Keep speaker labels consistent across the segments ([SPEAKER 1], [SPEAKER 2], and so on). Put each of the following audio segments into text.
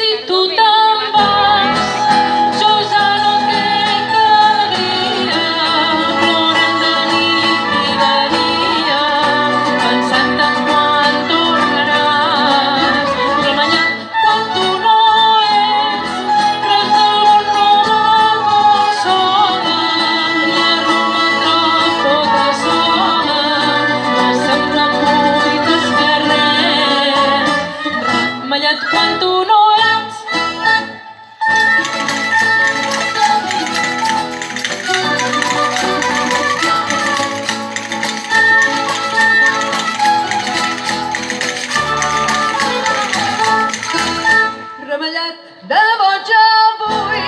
[SPEAKER 1] Si tu te'n vas, jo ja no crec cada dia, plorant de nit i de dia, pensant en quan tornaràs. Remenyat quan tu no ets, res del món no consola, la rumba tota sola, no sembla cuites que res. Remenyat quan tu no ets. Remellat de boig avui,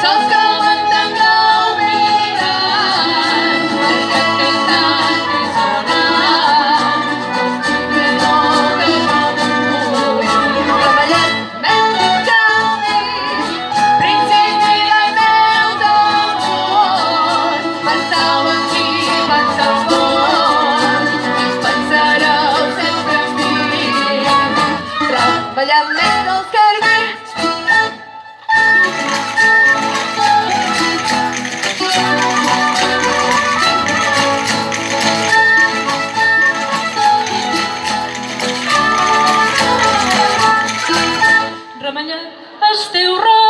[SPEAKER 1] sols que m'entendreu mirant, perquè cantant i sonant, que no vull. Remellat mentre dic, principi del meu amor, penseu en mi, penseu molt, i pensareu sempre en mi. Treballant mentre els carmers. Remenyat el teu rostre